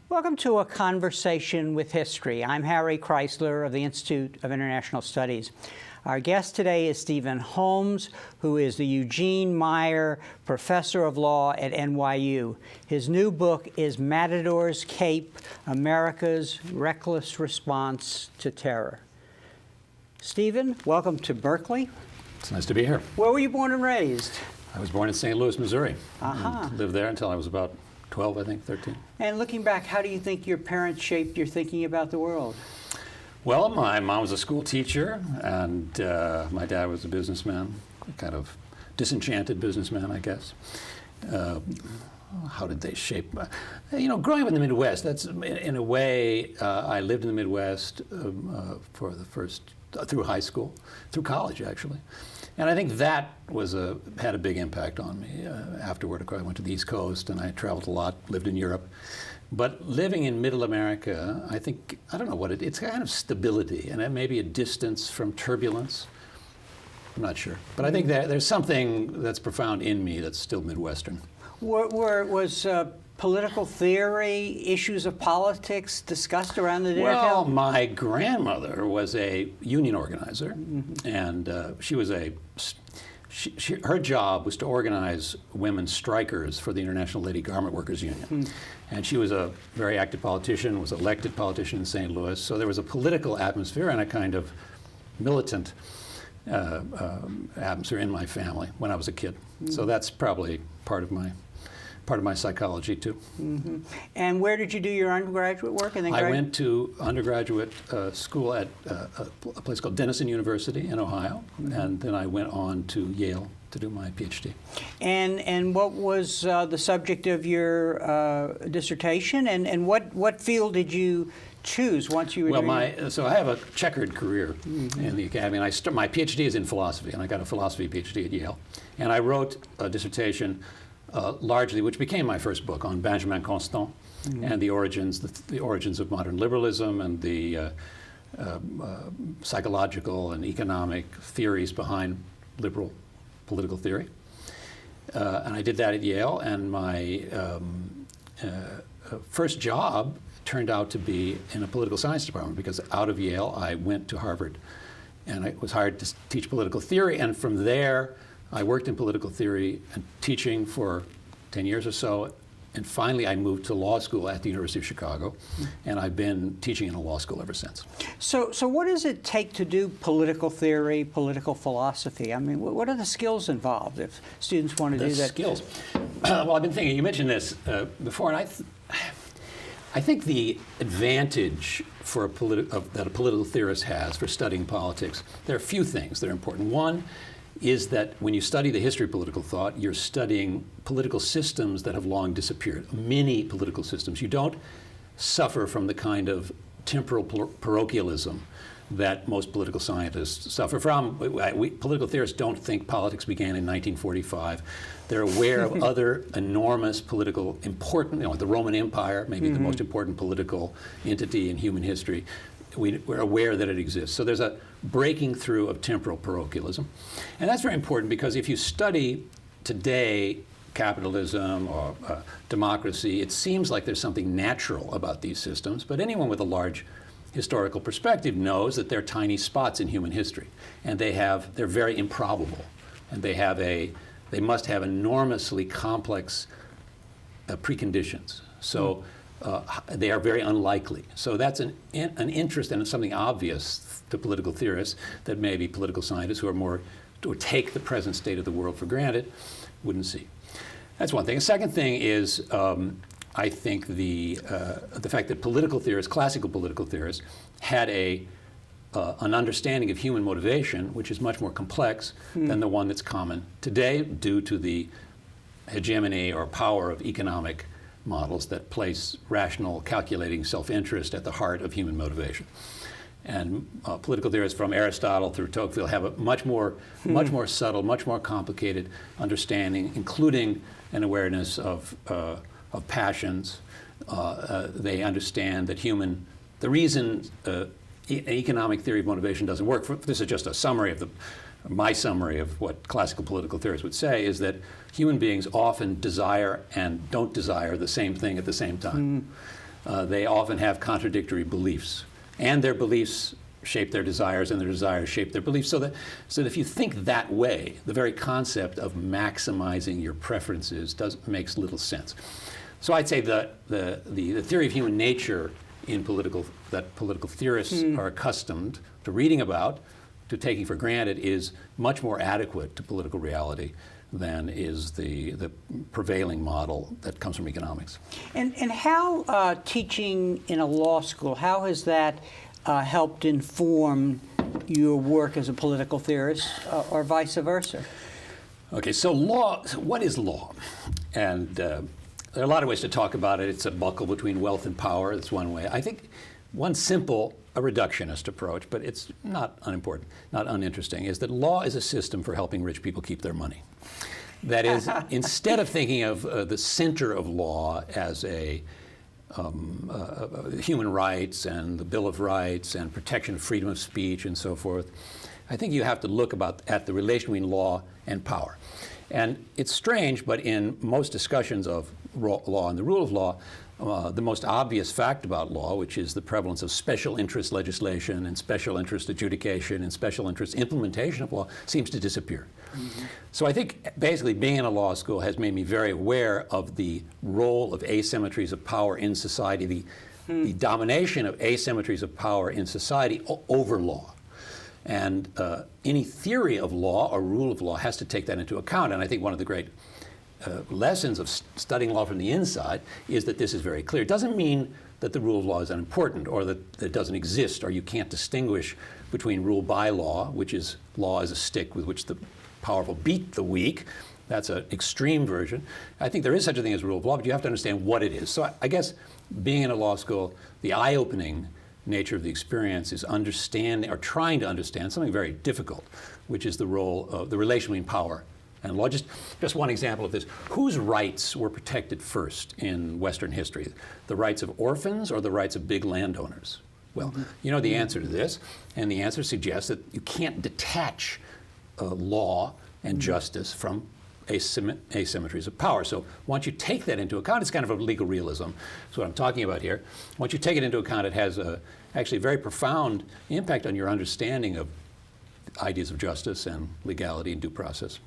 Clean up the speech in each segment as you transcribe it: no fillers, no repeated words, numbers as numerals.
Welcome to A Conversation with History. I'm Harry Kreisler of the Institute of International Studies. Our guest today is Stephen Holmes, who is the Eugene Meyer Professor of Law at NYU. His new book is Matador's Cape, America's Reckless Response to Terror. Stephen, welcome to Berkeley. It's nice to be here. Where were you born and raised? I was born in St. Louis, Missouri. Uh-huh. Lived there until I was about 12, I think, 13. And looking back, how do you think your parents shaped your thinking about the world? Well, my mom was a school teacher, and my dad was a businessman, a kind of disenchanted businessman, I guess. How did they shape? Growing up in the Midwest, that's, in a way, I lived in the Midwest for the first, through high school, through college, actually. And I think that had a big impact on me. Afterward, of course, I went to the East Coast, and I traveled a lot, lived in Europe. But living in Middle America, I think, I don't know what it's kind of stability, and maybe a distance from turbulence. I'm not sure. But I think there's something that's profound in me that's still Midwestern. Was political theory, issues of politics discussed around the dinner table? Well, my grandmother was a union organizer, and her job was to organize women strikers for the International Lady Garment Workers Union. And she was a very active politician, was elected politician in St. Louis, so there was a political atmosphere and a kind of militant atmosphere in my family when I was a kid. So that's probably part of my psychology, too. And where did you do your undergraduate work? And then I went to undergraduate school at a place called Denison University in Ohio, and then I went on to Yale to do my PhD. And what was the subject of your dissertation, and what field did you choose once you were doing? So I have a checkered career in the academy, and my PhD is in philosophy, and I got a philosophy PhD at Yale. And I wrote a dissertation largely, which became my first book, on Benjamin Constant and the origins of modern liberalism and the psychological and economic theories behind liberal political theory. And I did that at Yale, and my first job turned out to be in a political science department, because out of Yale I went to Harvard, and I was hired to teach political theory, and from there I worked in political theory and teaching for 10 years or so, and finally I moved to law school at the University of Chicago, and I've been teaching in a law school ever since. So what does it take to do political theory, political philosophy? I mean, what are the skills involved if students want to do that? Skills. Well, I've been thinking, you mentioned this before, and I think the advantage that a political theorist has for studying politics, there are a few things that are important. One is that when you study the history of political thought, you're studying political systems that have long disappeared, many political systems. You don't suffer from the kind of temporal parochialism that most political scientists suffer from. Political theorists don't think politics began in 1945. They're aware of other enormous political important, the Roman Empire, maybe the most important political entity in human history. We're aware that it exists. So there's a breaking through of temporal parochialism. And that's very important, because if you study today capitalism or democracy, it seems like there's something natural about these systems, but anyone with a large historical perspective knows that they're tiny spots in human history, and they're very improbable, and they must have enormously complex preconditions. So they are very unlikely. So that's an interest and something obvious to political theorists that maybe political scientists who take the present state of the world for granted wouldn't see. That's one thing. The second thing is, I think the fact that political theorists, classical political theorists, had an understanding of human motivation which is much more complex than the one that's common today, due to the hegemony or power of economic models that place rational, calculating self-interest at the heart of human motivation. And political theorists from Aristotle through Tocqueville have a much more subtle, much more complicated understanding, including an awareness of passions. They understand that the reason economic theory of motivation doesn't work, this is just a summary of my summary of what classical political theorists would say, is that human beings often desire and don't desire the same thing at the same time. They often have contradictory beliefs, and their beliefs shape their desires, and their desires shape their beliefs. So that if you think that way, the very concept of maximizing your preferences makes little sense. So I'd say the theory of human nature that political theorists are accustomed to reading about, to taking for granted, is much more adequate to political reality than is the prevailing model that comes from economics. And how teaching in a law school, how has that helped inform your work as a political theorist, or vice versa? Okay, so law, what is law? And there are a lot of ways to talk about it. It's a buckle between wealth and power. That's one way. I think one simple, a reductionist approach, but it's not unimportant, not uninteresting, is that law is a system for helping rich people keep their money. That is, instead of thinking of the center of law as human rights and the Bill of Rights and protection of freedom of speech and so forth, I think you have to look at the relation between law and power. And it's strange, but in most discussions of law and the rule of law, the most obvious fact about law, which is the prevalence of special interest legislation and special interest adjudication and special interest implementation of law, seems to disappear. So I think basically being in a law school has made me very aware of the role of asymmetries of power in society, the domination of asymmetries of power in society over law. And any theory of law or rule of law has to take that into account. And I think one of the great lessons of studying law from the inside is that this is very clear. It doesn't mean that the rule of law is unimportant, or that it doesn't exist, or you can't distinguish between rule by law, which is law as a stick with which the powerful beat the weak. That's an extreme version. I think there is such a thing as rule of law, but you have to understand what it is. So I guess being in a law school, the eye-opening nature of the experience is understanding, or trying to understand, something very difficult, which is the role of the relation between power and law. Just one example of this. Whose rights were protected first in Western history? The rights of orphans or the rights of big landowners? Well, you know the answer to this, and the answer suggests that you can't detach law and justice from asymmetries of power. So once you take that into account, it's kind of a legal realism. That's what I'm talking about here. Once you take it into account, it has actually a very profound impact on your understanding of ideas of justice and legality and due process.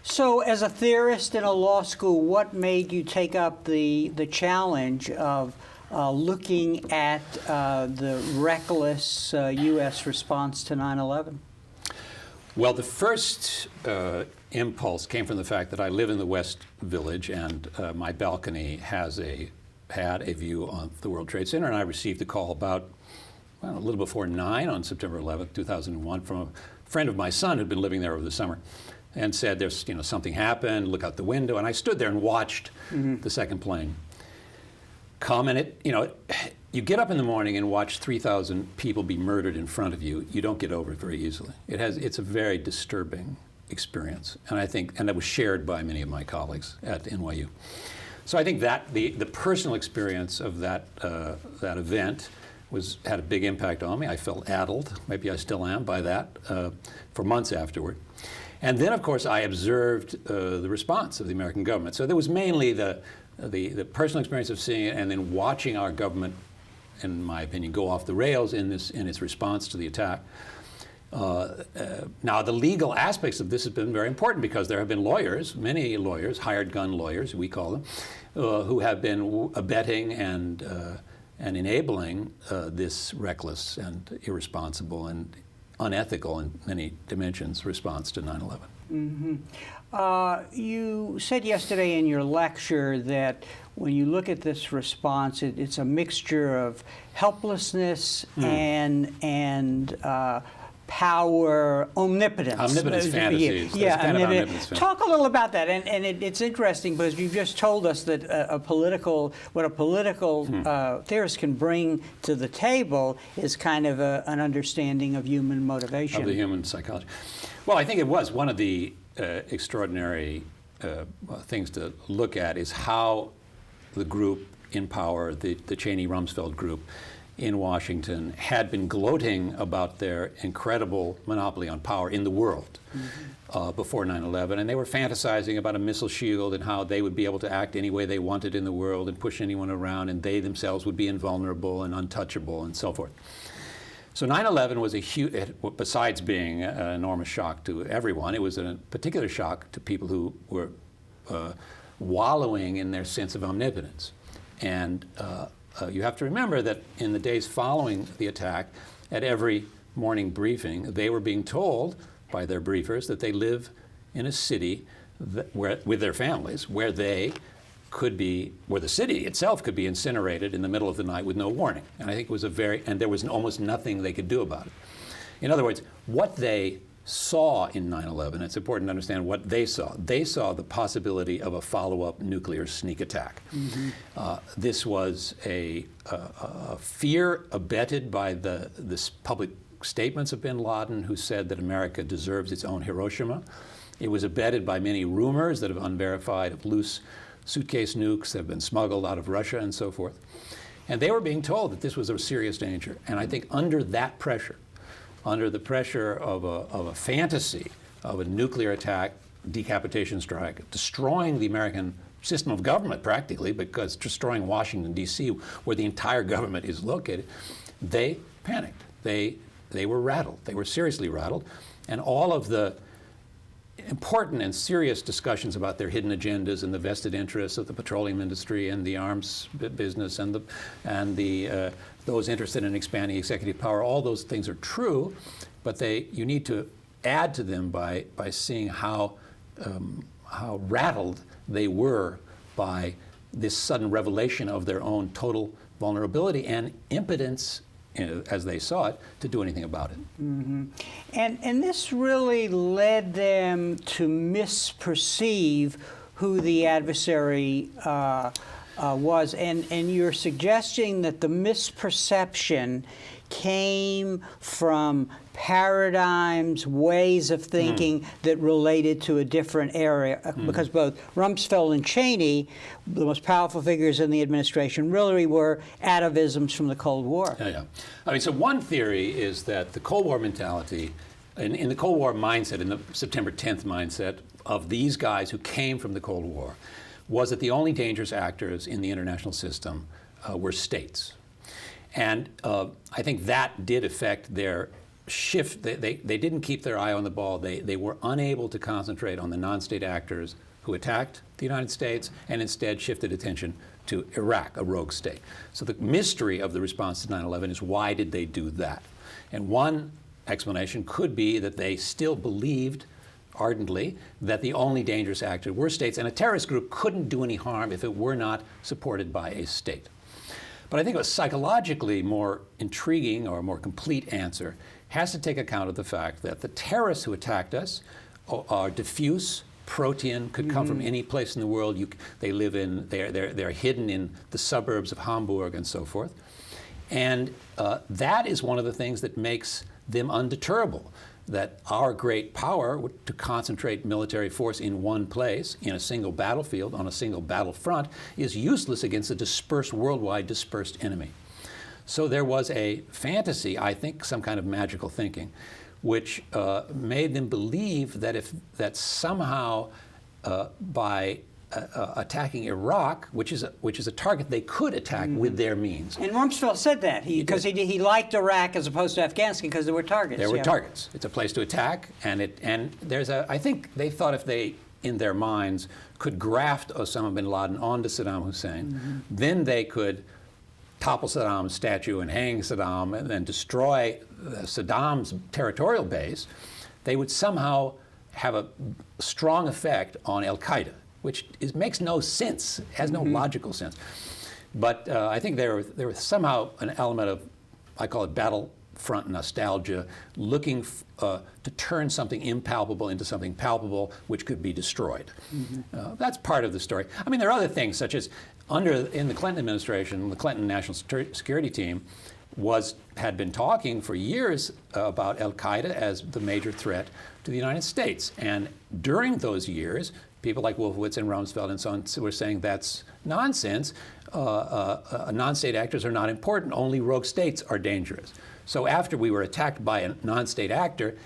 So as a theorist in a law school, what made you take up the challenge of looking at the reckless U.S. response to 9/11? Well, the first impulse came from the fact that I live in the West Village, and my balcony had a view on the World Trade Center, and I received a call about a little before 9 on September 11th, 2001, from a friend of my son who'd been living there over the summer, and said, "There's something happened. Look out the window." And I stood there and watched the second plane come, and you get up in the morning and watch 3,000 people be murdered in front of you. You don't get over it very easily. It's a very disturbing experience, and that was shared by many of my colleagues at NYU. So I think that the personal experience of that event had a big impact on me. I felt addled, maybe I still am, by that for months afterward. And then, of course, I observed the response of the American government. So there was mainly the personal experience of seeing it, and then watching our government, in my opinion, go off the rails in its response to the attack. Now, the legal aspects of this have been very important, because there have been lawyers, many lawyers, hired gun lawyers, we call them, who have been abetting and enabling this reckless and irresponsible and unethical in many dimensions response to 9/11. You said yesterday in your lecture that when you look at this response, it's a mixture of helplessness and power, omnipotence. Omnipotence fantasies. Yeah, kind of omnipotence fantasy. Talk a little about that, and it's interesting because you've just told us that what a political theorist can bring to the table is kind of an understanding of human motivation. Of the human psychology. Well, I think it was one of the extraordinary things to look at is how the group in power, the Cheney-Rumsfeld group in Washington, had been gloating about their incredible monopoly on power in the world before 9/11, and they were fantasizing about a missile shield and how they would be able to act any way they wanted in the world and push anyone around, and they themselves would be invulnerable and untouchable and so forth. So 9/11 was a huge, besides being an enormous shock to everyone, it was a particular shock to people who were wallowing in their sense of omnipotence. And you have to remember that in the days following the attack, at every morning briefing, they were being told by their briefers that they live in a city with their families where they could be, where the city itself could be incinerated in the middle of the night with no warning. And I think it was and there was almost nothing they could do about it. In other words, what they saw in 9/11, it's important to understand what they saw. They saw the possibility of a follow-up nuclear sneak attack. This was a fear abetted by the public statements of bin Laden, who said that America deserves its own Hiroshima. It was abetted by many rumors that have unverified of loose suitcase nukes that have been smuggled out of Russia and so forth. And they were being told that this was a serious danger. And I think under that pressure, under the pressure of a fantasy of a nuclear attack, decapitation strike, destroying the American system of government practically, because destroying Washington, D.C., where the entire government is located, they panicked. They were rattled. They were seriously rattled. And all of the important and serious discussions about their hidden agendas and the vested interests of the petroleum industry and the arms business and those interested in expanding executive power, all those things are true, but you need to add to them by seeing how rattled they were by this sudden revelation of their own total vulnerability and impotence, as they saw it, to do anything about it. And this really led them to misperceive who the adversary was. And you're suggesting that the misperception came from paradigms, ways of thinking that related to a different area, because both Rumsfeld and Cheney, the most powerful figures in the administration, really were atavisms from the Cold War. Yeah. I mean, so one theory is that the Cold War mentality, in the Cold War mindset, in the September 10th mindset of these guys who came from the Cold War, was that the only dangerous actors in the international system were states. And I think that did affect their shift. They didn't keep their eye on the ball. They were unable to concentrate on the non-state actors who attacked the United States and instead shifted attention to Iraq, a rogue state. So the mystery of the response to 9/11 is, why did they do that? And one explanation could be that they still believed ardently that the only dangerous actors were states, and a terrorist group couldn't do any harm if it were not supported by a state. But I think a psychologically more intriguing or more complete answer has to take account of the fact that the terrorists who attacked us are diffuse, protean, could come from any place in the world. They're hidden in the suburbs of Hamburg and so forth. And that is one of the things that makes them undeterrable. That our great power to concentrate military force in one place, in a single battlefield, on a single battlefront, is useless against a worldwide dispersed enemy. So there was a fantasy, I think, some kind of magical thinking, which made them believe that somehow by attacking Iraq, which is a target they could attack with their means. And Rumsfeld said that because he liked Iraq as opposed to Afghanistan because there were targets. There were targets. It's a place to attack, and I think they thought if they, in their minds, could graft Osama bin Laden onto Saddam Hussein, then they could topple Saddam's statue and hang Saddam and then destroy Saddam's territorial base. They would somehow have a strong effect on Al-Qaeda, which makes no sense, has no logical sense. But I think there was somehow an element of, I call it battle front nostalgia, looking to turn something impalpable into something palpable, which could be destroyed. That's part of the story. I mean, there are other things, such as in the Clinton administration, the Clinton National Security Team had been talking for years about Al-Qaeda as the major threat to the United States. And during those years, people like Wolfowitz and Rumsfeld and so on were saying that's nonsense. Non-state actors are not important. Only rogue states are dangerous. So after we were attacked by a non-state actor,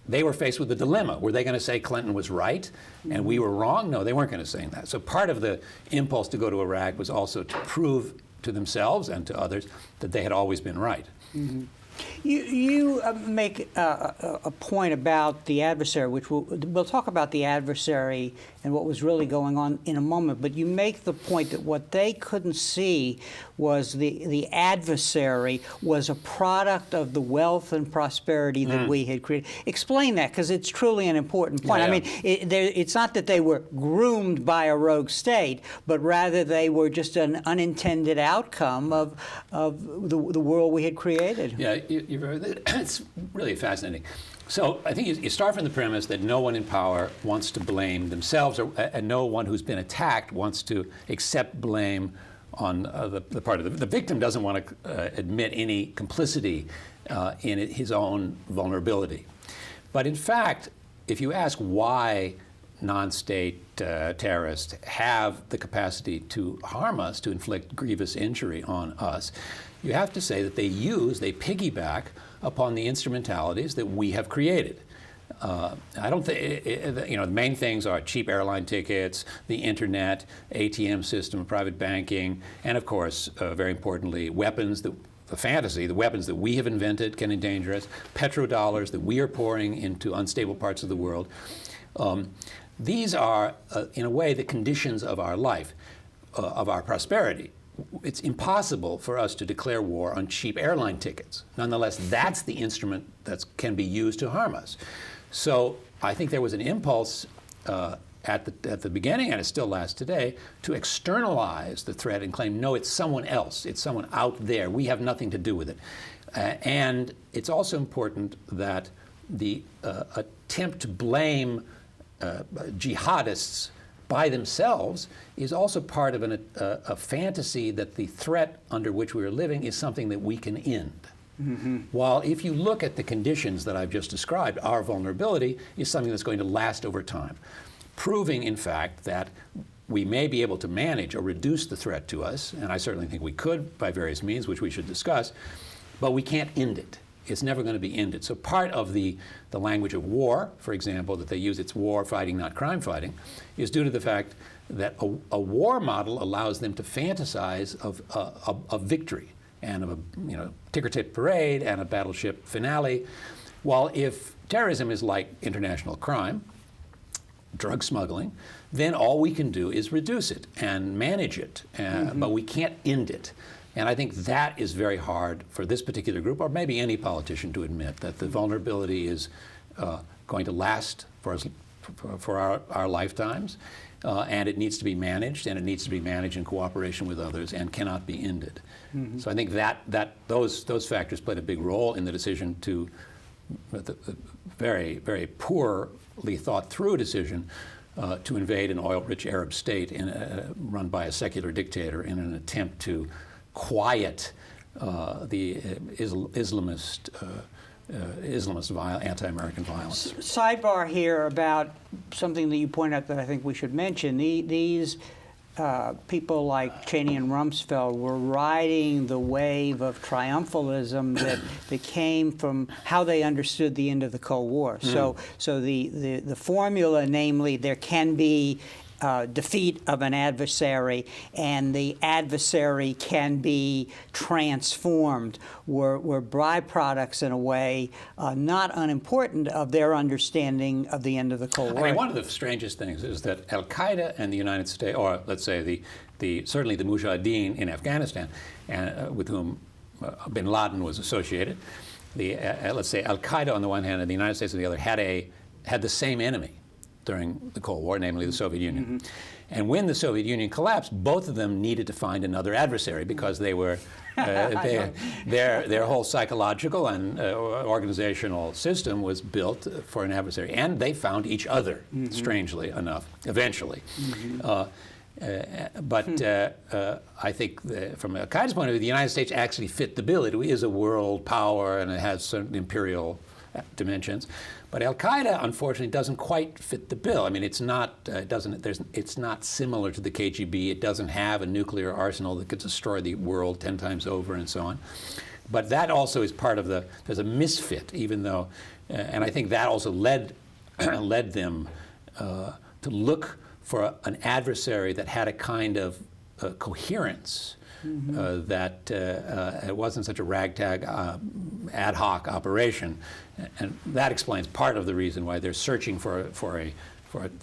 they were faced with a dilemma. Were they going to say Clinton was right and we were wrong? No, they weren't going to say that. So part of the impulse to go to Iraq was also to prove to themselves and to others that they had always been right. You make a point about the adversary, which we'll talk about the adversary and what was really going on in a moment, but you make the point that what they couldn't see was the adversary was a product of the wealth and prosperity that we had created. Explain that, because it's truly an important point. Yeah. I mean, it's not that they were groomed by a rogue state, but rather they were just an unintended outcome of the world we had created. Yeah, it's really fascinating. So I think you start from the premise that no one in power wants to blame themselves, and no one who's been attacked wants to accept blame on the part of the victim. Doesn't want to admit any complicity in his own vulnerability. But in fact, if you ask why non-state terrorists have the capacity to harm us, to inflict grievous injury on us, you have to say that they piggyback upon the instrumentalities that we have created. I don't think, the main things are cheap airline tickets, the internet, ATM system, private banking, and of course, very importantly, weapons, the weapons that we have invented can endanger us, petrodollars that we are pouring into unstable parts of the world. These are, in a way, the conditions of our life, of our prosperity. It's impossible for us to declare war on cheap airline tickets. Nonetheless, that's the instrument that can be used to harm us. So I think there was an impulse at the beginning, and it still lasts today, to externalize the threat and claim, no, it's someone else. It's someone out there. We have nothing to do with it. And it's also important that the attempt to blame jihadists by themselves is also part of a fantasy that the threat under which we are living is something that we can end. While if you look at the conditions that I've just described, our vulnerability is something that's going to last over time, proving, in fact, that we may be able to manage or reduce the threat to us, and I certainly think we could by various means, which we should discuss, but we can't end it. It's never going to be ended. So part of the language of war, for example, that they use, it's war fighting, not crime fighting, is due to the fact that a war model allows them to fantasize of victory and of a ticker-tape parade and a battleship finale. While if terrorism is like international crime, drug smuggling, then all we can do is reduce it and manage it, but we can't end it. And I think that is very hard for this particular group, or maybe any politician, to admit that the vulnerability is going to last for our lifetimes, and it needs to be managed, and it needs to be managed in cooperation with others, and cannot be ended. So I think that those factors played a big role in the decision to the very, very poorly thought through decision to invade an oil-rich Arab state run by a secular dictator in an attempt to quiet the Islamist anti-American violence. Sidebar here about something that you point out that I think we should mention. These people like Cheney and Rumsfeld were riding the wave of triumphalism that came from how they understood the end of the Cold War. So the formula, namely, there can be defeat of an adversary, and the adversary can be transformed, were byproducts in a way not unimportant of their understanding of the end of the Cold War. I mean, one of the strangest things is that Al-Qaeda and the United States, or let's say certainly the Mujahideen in Afghanistan, with whom bin Laden was associated, let's say Al-Qaeda on the one hand and the United States on the other had the same enemy. during the Cold War, namely the Soviet Union. And when the Soviet Union collapsed, both of them needed to find another adversary because they were their whole psychological and organizational system was built for an adversary, and they found each other, strangely enough, eventually. But I think from Al-Qaeda's point of view, the United States actually fit the bill. It is a world power, and it has certain imperial dimensions. But Al-Qaeda, unfortunately, doesn't quite fit the bill. I mean, it's not it's not similar to the KGB. It doesn't have a nuclear arsenal that could destroy the world 10 times over, and so on. But that also is part of there's a misfit, even though, and I think that also led them to look for an adversary that had a kind of coherence. That it wasn't such a ragtag ad hoc operation, and that explains part of the reason why they're searching for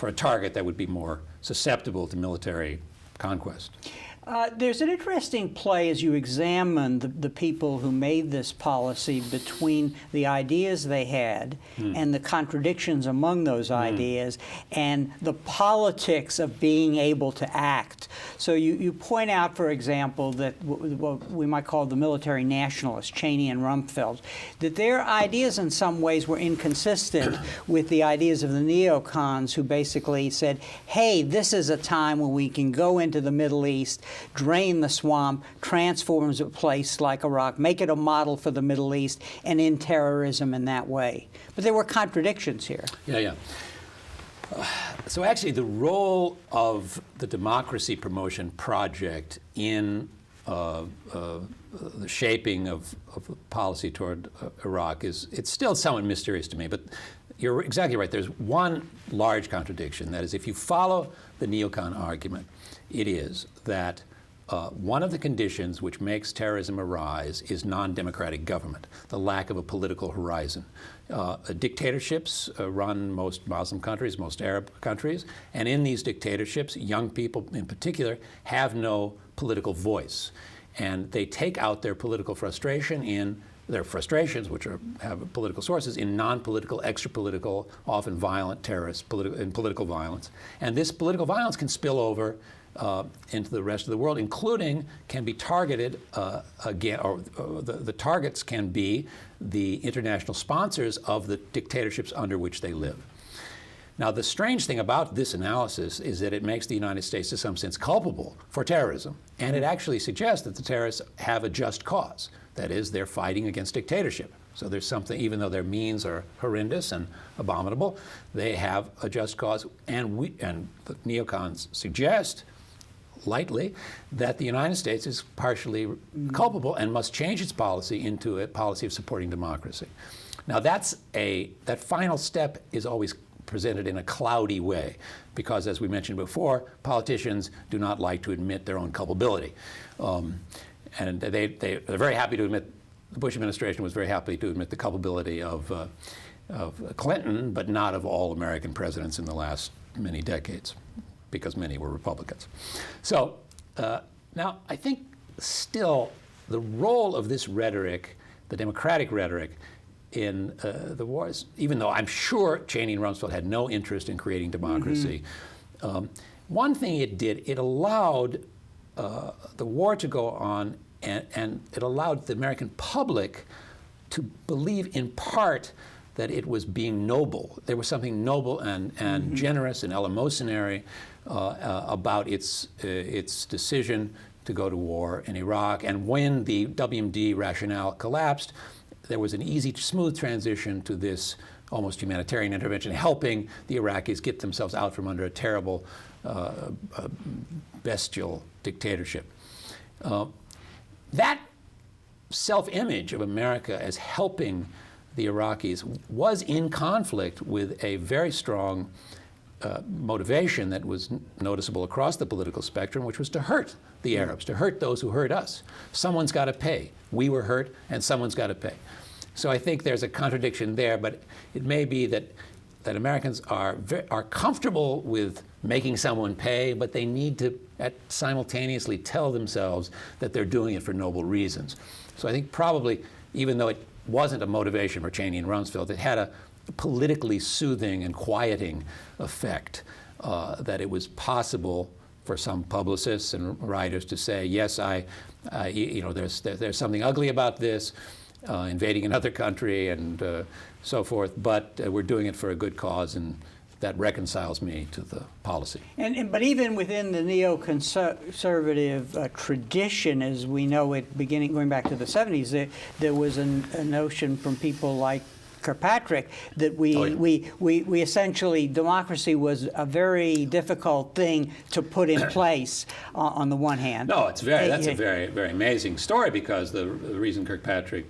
a target that would be more susceptible to military conquest. There's an interesting play as you examine the people who made this policy between the ideas they had and the contradictions among those ideas and the politics of being able to act. So you point out, for example, that what we might call the military nationalists, Cheney and Rumsfeld, that their ideas in some ways were inconsistent with the ideas of the neocons, who basically said, hey, this is a time when we can go into the Middle East, drain the swamp, transform a place like Iraq, make it a model for the Middle East, and end terrorism in that way. But there were contradictions here. Yeah. So actually, the role of the Democracy Promotion Project in the shaping of policy toward Iraq it's still somewhat mysterious to me. But you're exactly right. There's one large contradiction. That is, if you follow the neocon argument, it is that one of the conditions which makes terrorism arise is non-democratic government, the lack of a political horizon. Dictatorships run most Muslim countries, most Arab countries, and in these dictatorships, young people in particular have no political voice. And they take out their political frustration in their frustrations, which have political sources, in non-political, extra-political, often violent terrorist political violence. And this political violence can spill over into the rest of the world, including can be targeted again, or the targets can be the international sponsors of the dictatorships under which they live. Now, the strange thing about this analysis is that it makes the United States, to some sense, culpable for terrorism, and it actually suggests that the terrorists have a just cause. That is, they're fighting against dictatorship. So there's something, even though their means are horrendous and abominable, they have a just cause, and the neocons suggest, lightly, that the United States is partially culpable and must change its policy into a policy of supporting democracy. Now, that final step is always presented in a cloudy way, because, as we mentioned before, politicians do not like to admit their own culpability. And they're very happy to admit, the Bush administration was very happy to admit the culpability of Clinton, but not of all American presidents in the last many decades, because many were Republicans. So now I think still the role of this rhetoric, the democratic rhetoric, in the wars, even though I'm sure Cheney and Rumsfeld had no interest in creating democracy, one thing it did, it allowed the war to go on, and it allowed the American public to believe in part that it was being noble. There was something noble and generous and eleemosynary about its decision to go to war in Iraq. And when the WMD rationale collapsed, there was an easy, smooth transition to this almost humanitarian intervention, helping the Iraqis get themselves out from under a terrible, bestial dictatorship. That self-image of America as helping the Iraqis was in conflict with a very strong motivation that was noticeable across the political spectrum, which was to hurt the Arabs, to hurt those who hurt us. Someone's got to pay. We were hurt, and someone's got to pay. So I think there's a contradiction there, but it may be that Americans are comfortable with making someone pay, but they need to simultaneously tell themselves that they're doing it for noble reasons. So I think probably, even though wasn't a motivation for Cheney and Rumsfeld. It had a politically soothing and quieting effect, that it was possible for some publicists and writers to say, yes, there's something ugly about this, invading another country and so forth, but we're doing it for a good cause, and that reconciles me to the policy. But even within the neoconservative tradition, as we know it, going back to the 70s, there was a notion from people like Kirkpatrick that we essentially, democracy was a very difficult thing to put in place on the one hand. No, that's a very, very amazing story, because the reason Kirkpatrick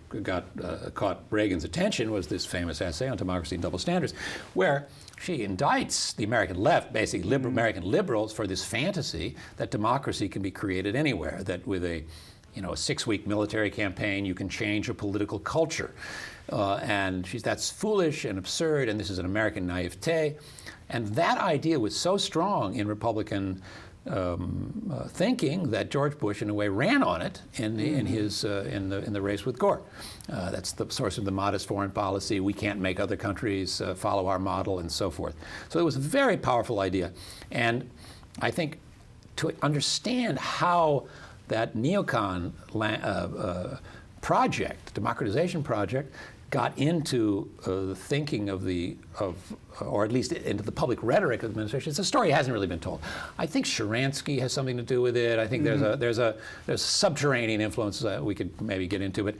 caught Reagan's attention was this famous essay on democracy and double standards, where she indicts the American left, basically American liberals, for this fantasy that democracy can be created anywhere, that with a 6-week military campaign you can change a political culture. And that's foolish and absurd, and this is an American naivete. And that idea was so strong in Republican thinking that George Bush, in a way, ran on it in the race with Gore. That's the source of the modest foreign policy. We can't make other countries follow our model, and so forth. So it was a very powerful idea. And I think to understand how that neocon project, democratization project, got into the thinking or at least into the public rhetoric of the administration. It's a story that hasn't really been told. I think Sharansky has something to do with it. I think there's a subterranean influence that we could maybe get into, but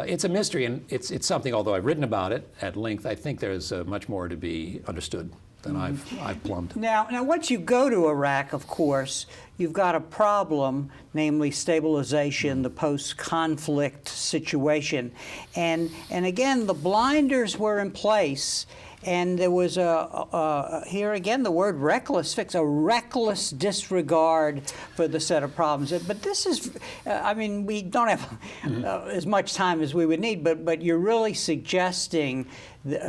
it's a mystery, and it's something, although I've written about it at length, I think there's much more to be understood than I've plumbed. Now, once you go to Iraq, of course, you've got a problem, namely stabilization, the post-conflict situation. And again, the blinders were in place, and there was here again the word reckless fix, a reckless disregard for the set of problems. But this is, we don't have as much time as we would need, but you're really suggesting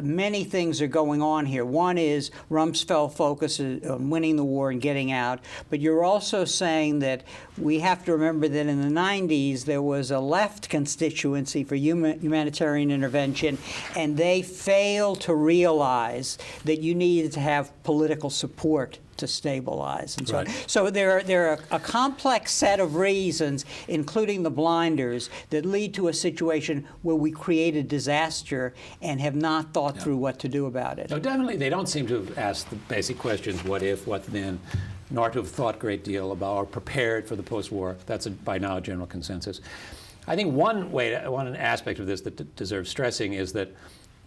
many things are going on here. One is Rumsfeld focuses on winning the war and getting out, but you're also saying that we have to remember that in the 90s there was a left constituency for humanitarian intervention, and they failed to realize that you needed to have political support to stabilize and so on. So there are a complex set of reasons, including the blinders, that lead to a situation where we create a disaster and have not thought through what to do about it. No, definitely they don't seem to have asked the basic questions, what if, what then, nor to have thought a great deal about or prepared for the post-war. That's by now a general consensus. I think one aspect of this that deserves stressing is that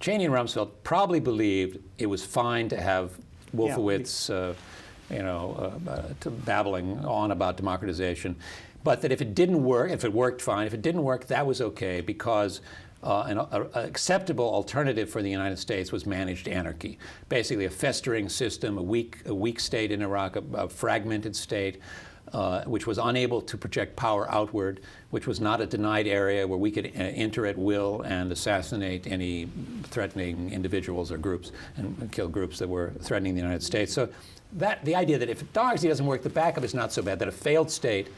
Cheney and Rumsfeld probably believed it was fine to have Wolfowitz babbling on about democratization, but that if it didn't work, if it worked, fine. If it didn't work, that was okay, because an acceptable alternative for the United States was managed anarchy, basically a festering system, a weak state in Iraq, a fragmented state, which was unable to project power outward, which was not a denied area where we could enter at will and assassinate any threatening individuals or groups and kill groups that were threatening the United States. So the idea that if democracy doesn't work, the backup is not so bad, that a failed state,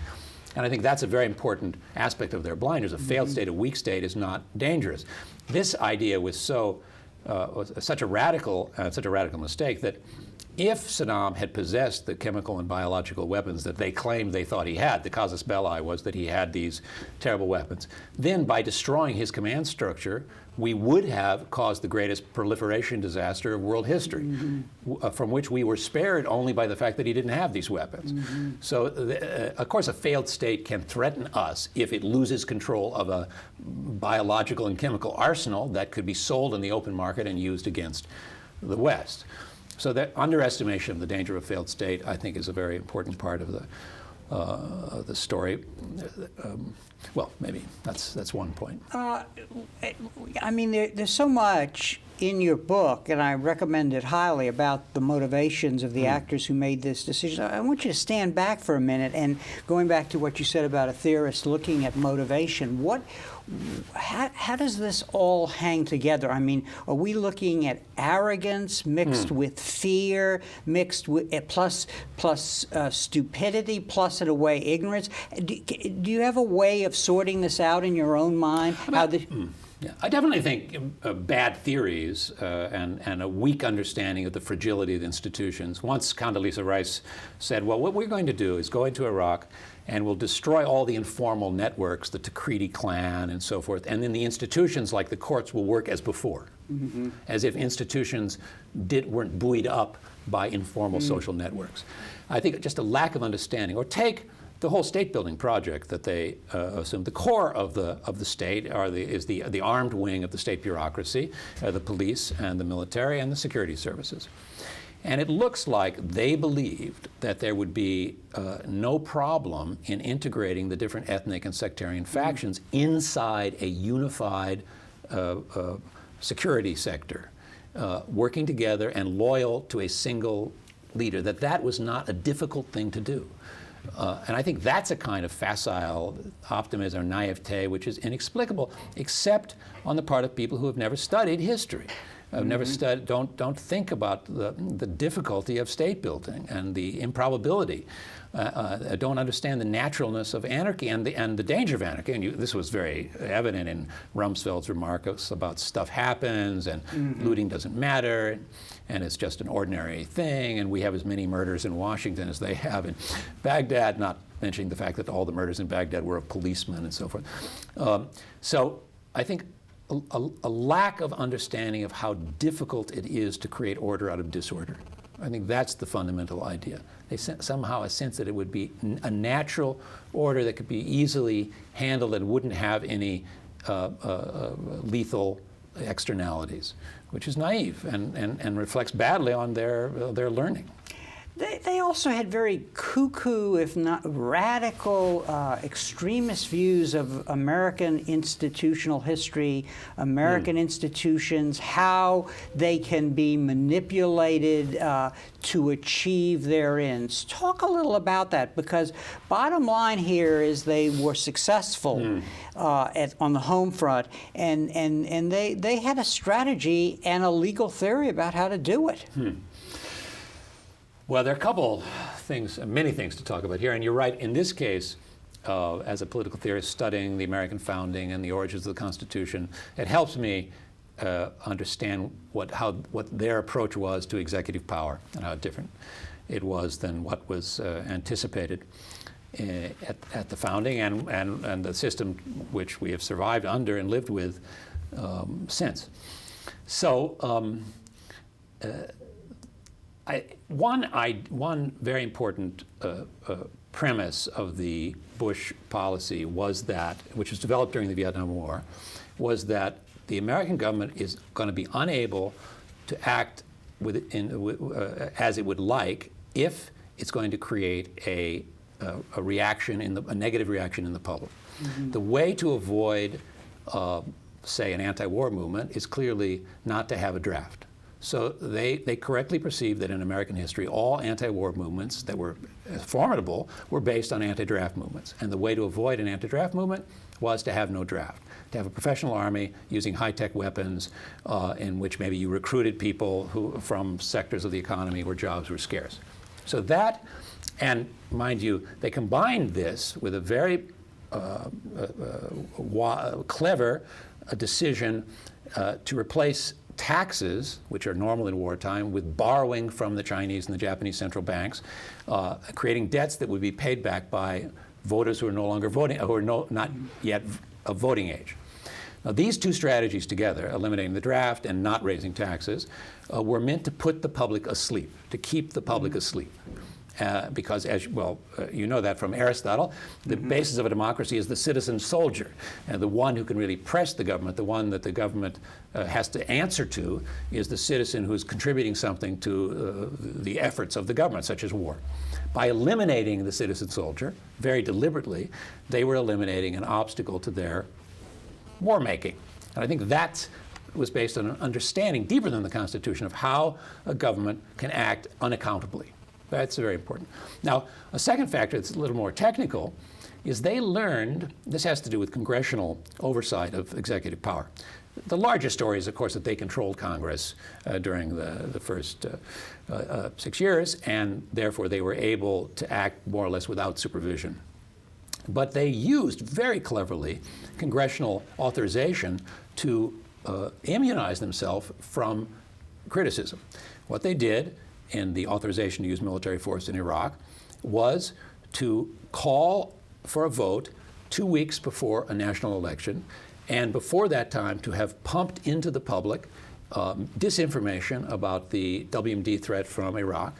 and I think that's a very important aspect of their blinders, a failed state, a weak state, is not dangerous. This idea was such a radical mistake that if Saddam had possessed the chemical and biological weapons that they claimed they thought he had, the casus belli was that he had these terrible weapons, then by destroying his command structure, we would have caused the greatest proliferation disaster of world history, from which we were spared only by the fact that he didn't have these weapons. So, of course, a failed state can threaten us if it loses control of a biological and chemical arsenal that could be sold in the open market and used against the West. So that underestimation of the danger of a failed state, I think, is a very important part of the story. Well, maybe that's one point. There's so much in your book, and I recommend it highly, about the motivations of the actors who made this decision. I want you to stand back for a minute, and going back to what you said about a theorist looking at motivation, how does this all hang together? Are we looking at arrogance mixed with fear, mixed with plus stupidity, plus in a way ignorance? Do you have a way of sorting this out in your own mind? Yeah, I definitely think bad theories and a weak understanding of the fragility of the institutions. Once Condoleezza Rice said, well, what we're going to do is go into Iraq and we'll destroy all the informal networks, the Takriti clan and so forth, and then the institutions like the courts will work as before, as if institutions weren't buoyed up by informal social networks. I think just a lack of understanding. Or take the whole state-building project that they assume. The core of the state is the armed wing of the state bureaucracy, the police and the military and the security services. And it looks like they believed that there would be no problem in integrating the different ethnic and sectarian factions inside a unified security sector, working together and loyal to a single leader, that was not a difficult thing to do. And I think that's a kind of facile optimism or naivete which is inexplicable, except on the part of people who have never studied history. Never studied, don't think about the difficulty of state building and the improbability. Don't understand the naturalness of anarchy and the danger of anarchy. And this was very evident in Rumsfeld's remarks about stuff happens and looting doesn't matter and it's just an ordinary thing and we have as many murders in Washington as they have in Baghdad, not mentioning the fact that all the murders in Baghdad were of policemen and so forth. So I think a lack of understanding of how difficult it is to create order out of disorder. I think that's the fundamental idea. They somehow a sense that it would be a natural order that could be easily handled and wouldn't have any lethal externalities, which is naive and reflects badly on their learning. They also had very cuckoo, if not radical, extremist views of American institutional history, American institutions, how they can be manipulated to achieve their ends. Talk a little about that, because bottom line here is they were successful on the home front, and they had a strategy and a legal theory about how to do it. Well, there are a couple things, many things to talk about here. And you're right, in this case, as a political theorist studying the American founding and the origins of the Constitution, it helps me understand what their approach was to executive power and how different it was than what was anticipated at the founding and the system which we have survived under and lived with since. So one very important premise of the Bush policy was that, which was developed during the Vietnam War, was that the American government is going to be unable to act as it would like if it's going to create a reaction a negative reaction in the public. The way to avoid, say, an anti-war movement is clearly not to have a draft. So they correctly perceived that in American history, all anti-war movements that were formidable were based on anti-draft movements. And the way to avoid an anti-draft movement was to have no draft, to have a professional army using high-tech weapons in which maybe you recruited people from sectors of the economy where jobs were scarce. So that, and mind you, they combined this with a very clever decision to replace taxes, which are normal in wartime, with borrowing from the Chinese and the Japanese central banks, creating debts that would be paid back by voters who are no longer voting, who are not yet of voting age. Now, these two strategies together, eliminating the draft and not raising taxes, were meant to put the public asleep, to keep the public asleep. Because, as you know that from Aristotle, the basis of a democracy is the citizen soldier, and the one who can really press the government, the one that the government has to answer to, is the citizen who's contributing something to the efforts of the government, such as war. By eliminating the citizen soldier, very deliberately, they were eliminating an obstacle to their war making. And I think that was based on an understanding deeper than the Constitution of how a government can act unaccountably. That's very important. Now, a second factor that's a little more technical is they learned, this has to do with congressional oversight of executive power. The largest story is, of course, that they controlled Congress during the first 6 years, and therefore they were able to act more or less without supervision. But they used very cleverly congressional authorization to immunize themselves from criticism. What they did in the authorization to use military force in Iraq was to call for a vote 2 weeks before a national election, and before that time to have pumped into the public disinformation about the WMD threat from Iraq,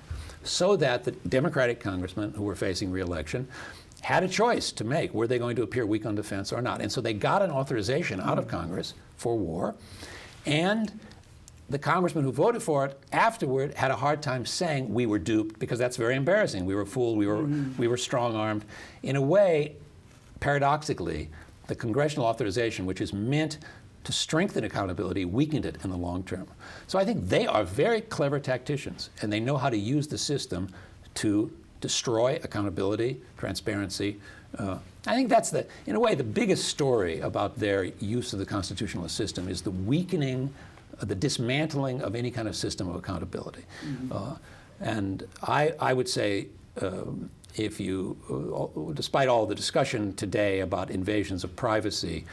so that the Democratic congressmen who were facing re-election had a choice to make. Were they going to appear weak on defense or not? And so they got an authorization out of Congress for war, and the congressman who voted for it afterward had a hard time saying we were duped, because that's very embarrassing. We were fooled. We were strong-armed. In a way, paradoxically, the congressional authorization, which is meant to strengthen accountability, weakened it in the long term. So I think they are very clever tacticians, and they know how to use the system to destroy accountability, transparency. I think that's, in a way, the biggest story about their use of the constitutional system is the weakening, the dismantling of any kind of system of accountability. And I would say, if you, despite all the discussion today about invasions of privacy,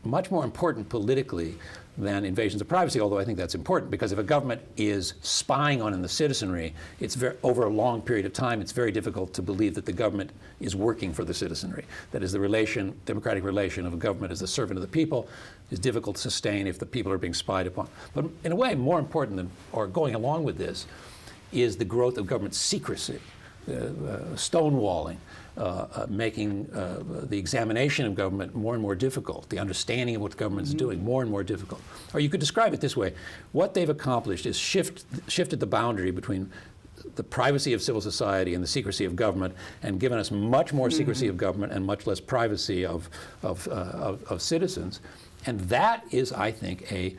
much more important politically than invasions of privacy, although I think that's important, because if a government is spying on the citizenry, it's over a long period of time, it's very difficult to believe that the government is working for the citizenry. That is, the democratic relation of a government as the servant of the people is difficult to sustain if the people are being spied upon. But in a way, more important than, or going along with this, is the growth of government secrecy, stonewalling, making the examination of government more and more difficult, the understanding of what the government is doing more and more difficult. Or you could describe it this way. What they've accomplished is shifted the boundary between the privacy of civil society and the secrecy of government, and given us much more secrecy of government and much less privacy of citizens. And that is, I think, a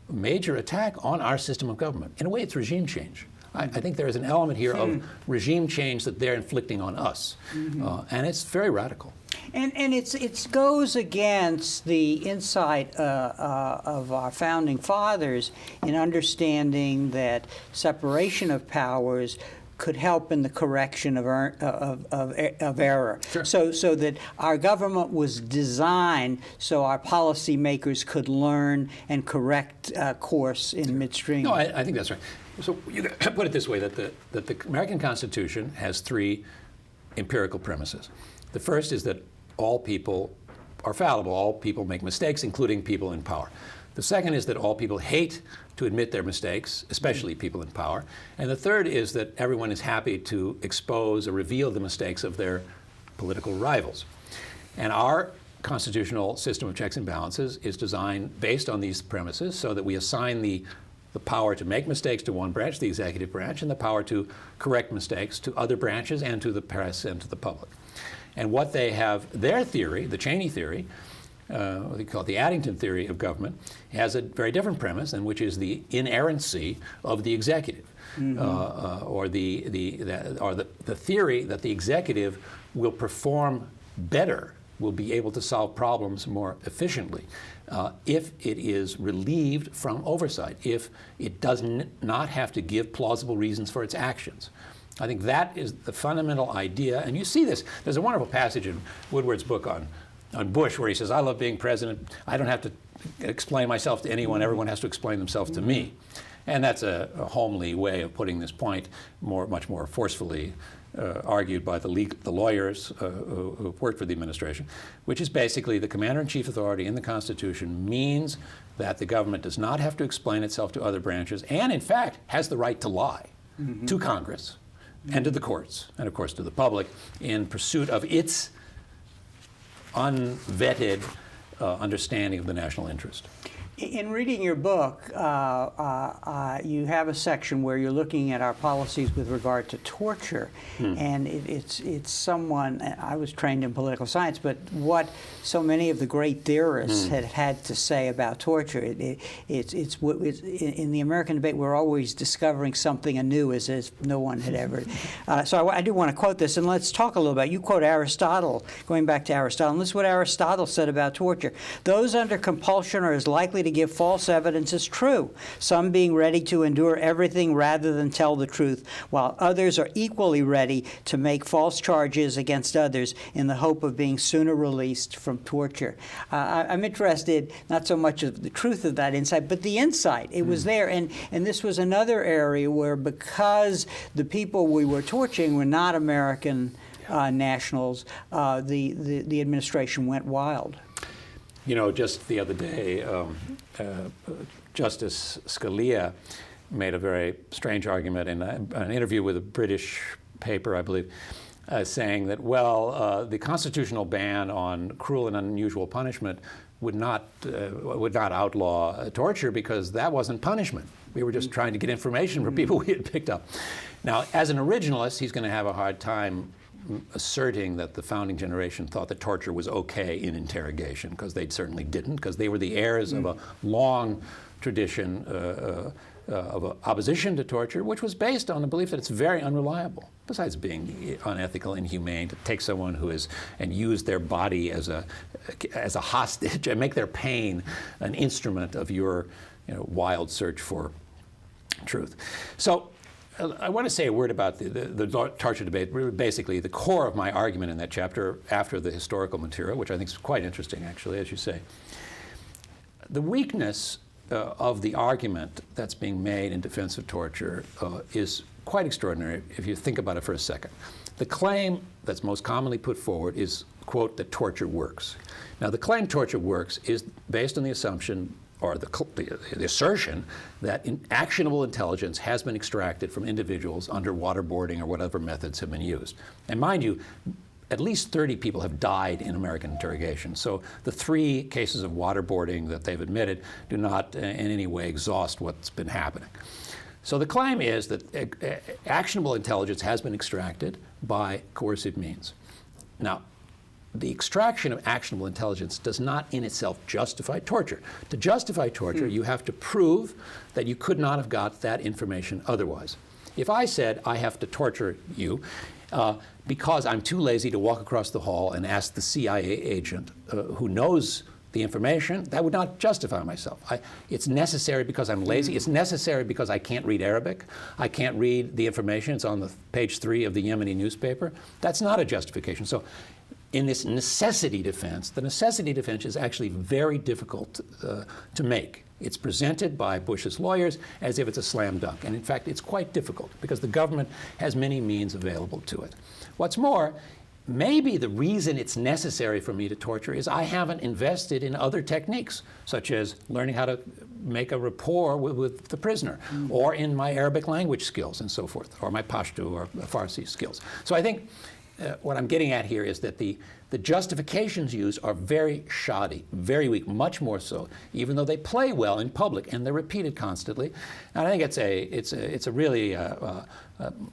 major attack on our system of government. In a way, it's regime change. I think there is an element here of regime change that they're inflicting on us, and it's very radical. And it goes against the insight of our founding fathers in understanding that separation of powers could help in the correction of error. Sure. So that our government was designed so our policymakers could learn and correct course in midstream. No, I think that's right. So you could put it this way, that the American Constitution has three empirical premises. The first is that all people are fallible. All people make mistakes, including people in power. The second is that all people hate to admit their mistakes, especially people in power. And the third is that everyone is happy to expose or reveal the mistakes of their political rivals. And our constitutional system of checks and balances is designed based on these premises, so that we assign the power to make mistakes to one branch, the executive branch, and the power to correct mistakes to other branches and to the press and to the public. And what they have, their theory, the Cheney theory, what they call it the Addington theory of government, has a very different premise, and which is the inerrancy of the executive, or the theory that the executive will perform better, will be able to solve problems more efficiently if it is relieved from oversight, if it does not have to give plausible reasons for its actions. I think that is the fundamental idea, and you see this. There's a wonderful passage in Woodward's book on Bush where he says, I love being president. I don't have to explain myself to anyone. Everyone has to explain themselves to me. And that's a homely way of putting this point, much more forcefully argued by the lawyers who worked for the administration, which is basically the commander-in-chief authority in the Constitution means that the government does not have to explain itself to other branches, and in fact has the right to lie to Congress and to the courts, and of course to the public, in pursuit of its unvetted understanding of the national interest. In reading your book, you have a section where you're looking at our policies with regard to torture, and it's someone, I was trained in political science, but what so many of the great theorists had to say about torture. It's in the American debate, we're always discovering something anew as no one had ever. So I do want to quote this, and let's talk a little about, you quote Aristotle, going back to Aristotle, and this is what Aristotle said about torture. Those under compulsion are as likely to give false evidence as true, some being ready to endure everything rather than tell the truth, while others are equally ready to make false charges against others in the hope of being sooner released from torture. I'm interested not so much of the truth of that insight, but the insight. It was there, and this was another area where, because the people we were torturing were not American nationals, the administration went wild. You know, just the other day, Justice Scalia made a very strange argument in an interview with a British paper, I believe, saying that, well, the constitutional ban on cruel and unusual punishment would not outlaw torture because that wasn't punishment. We were just trying to get information from people we had picked up. Now, as an originalist, he's going to have a hard time asserting that the founding generation thought that torture was okay in interrogation, because they certainly didn't, because they were the heirs of a long tradition of opposition to torture, which was based on the belief that it's very unreliable. Besides being unethical, inhumane, to take someone who is and use their body as a hostage and make their pain an instrument of your wild search for truth. So I want to say a word about the torture debate. Basically, the core of my argument in that chapter, after the historical material, which I think is quite interesting, actually, as you say. The weakness of the argument that's being made in defense of torture is quite extraordinary if you think about it for a second. The claim that's most commonly put forward is, quote, that torture works. Now, the claim torture works is based on the assumption, or the assertion, that actionable intelligence has been extracted from individuals under waterboarding or whatever methods have been used. And mind you, at least 30 people have died in American interrogation. So the 3 cases of waterboarding that they've admitted do not in any way exhaust what's been happening. So the claim is that actionable intelligence has been extracted by coercive means. Now, the extraction of actionable intelligence does not in itself justify torture. To justify torture, you have to prove that you could not have got that information otherwise. If I said, I have to torture you because I'm too lazy to walk across the hall and ask the CIA agent who knows the information, that would not justify myself. It's necessary because I'm lazy. It's necessary because I can't read Arabic. I can't read the information. It's on the page 3 of the Yemeni newspaper. That's not a justification. So in this necessity defense, the necessity defense is actually very difficult to make. It's presented by Bush's lawyers as if it's a slam dunk. And in fact, it's quite difficult because the government has many means available to it. What's more, maybe the reason it's necessary for me to torture is I haven't invested in other techniques, such as learning how to make a rapport with the prisoner, or in my Arabic language skills and so forth, or my Pashto or Farsi skills. So I think what I'm getting at here is that the justifications used are very shoddy, very weak, much more so, even though they play well in public and they're repeated constantly. And I think it's a really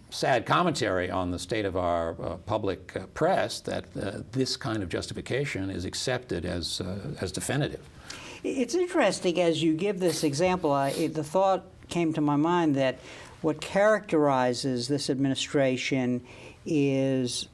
sad commentary on the state of our public press that this kind of justification is accepted as definitive. It's interesting as you give this example. The thought came to my mind that what characterizes this administration is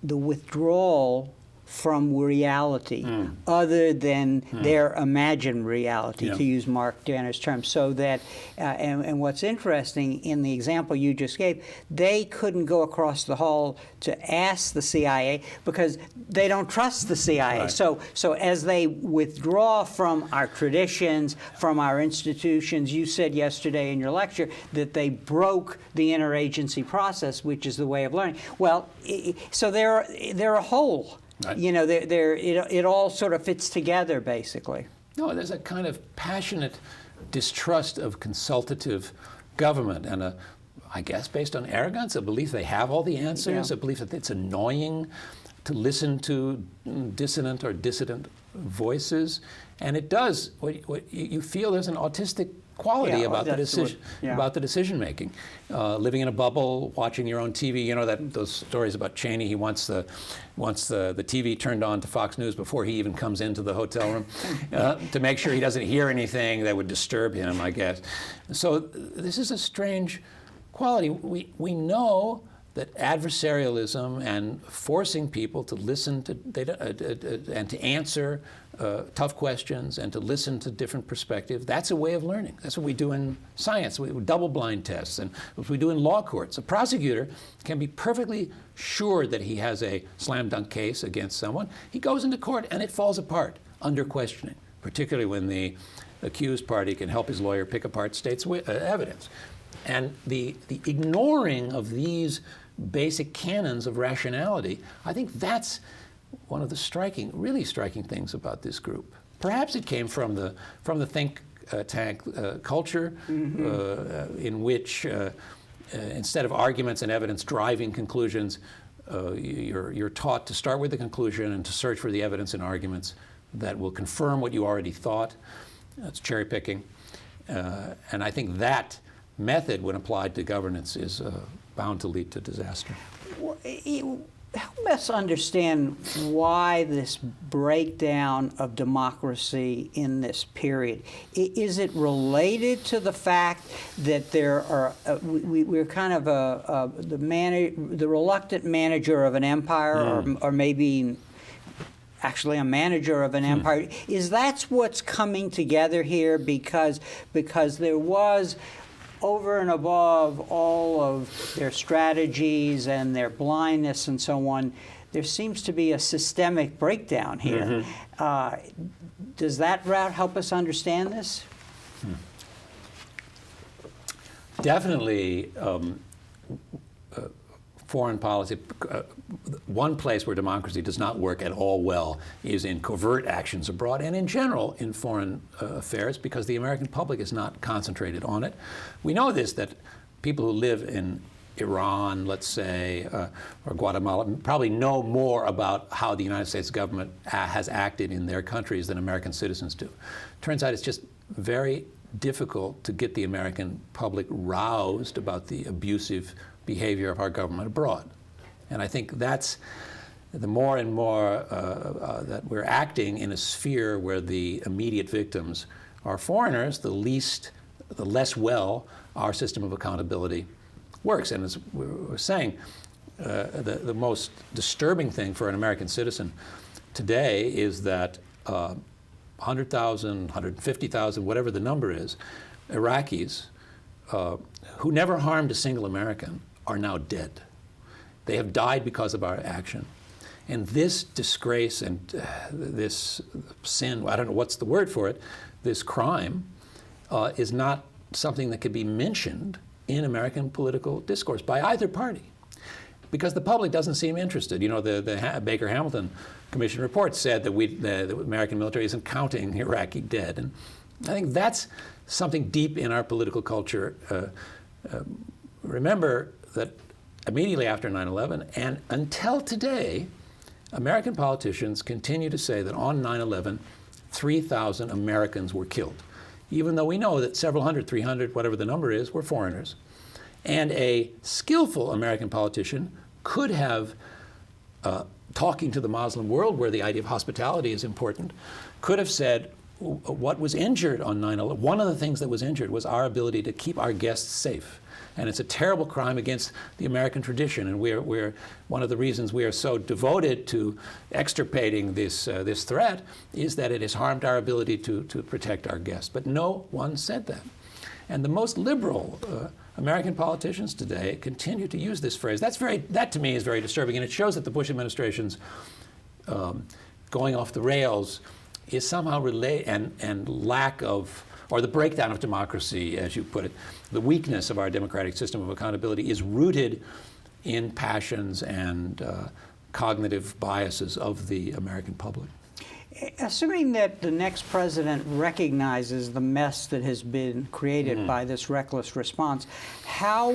the withdrawal from reality other than their imagined reality, to use Mark Danner's term. So that, and what's interesting in the example you just gave, they couldn't go across the hall to ask the CIA because they don't trust the CIA. Right. So as they withdraw from our traditions, from our institutions, you said yesterday in your lecture that they broke the interagency process, which is the way of learning. Well, so they're a whole. Right. You know, it all sort of fits together, basically. No, there's a kind of passionate distrust of consultative government and I guess based on arrogance, a belief they have all the answers, a belief that it's annoying to listen to dissonant or dissident voices. And it does, you feel there's an autistic quality about the decision making. Living in a bubble, watching your own TV. You know those stories about Cheney. He wants the TV turned on to Fox News before he even comes into the hotel room to make sure he doesn't hear anything that would disturb him, I guess. So this is a strange quality. We know that adversarialism and forcing people to listen to and to answer tough questions and to listen to different perspectives, that's a way of learning. That's what we do in science. We double-blind tests, and what we do in law courts. A prosecutor can be perfectly sure that he has a slam-dunk case against someone. He goes into court and it falls apart under questioning, particularly when the accused party can help his lawyer pick apart state's evidence. And the ignoring of these basic canons of rationality, I think that's one of the really striking things about this group. Perhaps it came from the think tank culture, in which instead of arguments and evidence driving conclusions, you're taught to start with the conclusion and to search for the evidence and arguments that will confirm what you already thought. That's cherry picking. And I think that method, when applied to governance, is bound to lead to disaster. Help us understand why this breakdown of democracy in this period. Is it related to the fact that there are we're kind of the reluctant manager of an empire, or maybe actually a manager of an empire? Is that what's coming together here? Because there was, over and above all of their strategies and their blindness and so on, there seems to be a systemic breakdown here. Does that route help us understand this? Definitely. Foreign policy, one place where democracy does not work at all well is in covert actions abroad and in general in foreign affairs, because the American public is not concentrated on it. We know this, that people who live in Iran, let's say, or Guatemala, probably know more about how the United States government has acted in their countries than American citizens do. Turns out it's just very difficult to get the American public roused about the abusive behavior of our government abroad. And I think that's the more and more that we're acting in a sphere where the immediate victims are foreigners, the less well our system of accountability works. And as we were saying, the most disturbing thing for an American citizen today is that 100,000, 150,000, whatever the number is, Iraqis who never harmed a single American are now dead. They have died because of our action. And this disgrace and this sin, I don't know what's the word for it, this crime is not something that could be mentioned in American political discourse by either party, because the public doesn't seem interested. You know, the Baker-Hamilton Commission report said that the American military isn't counting Iraqi dead. And I think that's something deep in our political culture. Remember that immediately after 9/11 and until today, American politicians continue to say that on 9/11, 3,000 Americans were killed, even though we know that several hundred, 300, whatever the number is, were foreigners. And a skillful American politician could have, talking to the Muslim world where the idea of hospitality is important, could have said what was injured on 9/11. One of the things that was injured was our ability to keep our guests safe. And it's a terrible crime against the American tradition. And we're one of the reasons we are so devoted to extirpating this threat is that it has harmed our ability to protect our guests. But no one said that. And the most liberal American politicians today continue to use this phrase. That to me is very disturbing, and it shows that the Bush administration's going off the rails is somehow and lack of, or the breakdown of democracy, as you put it, the weakness of our democratic system of accountability is rooted in passions and cognitive biases of the American public. Assuming that the next president recognizes the mess that has been created by this reckless response, how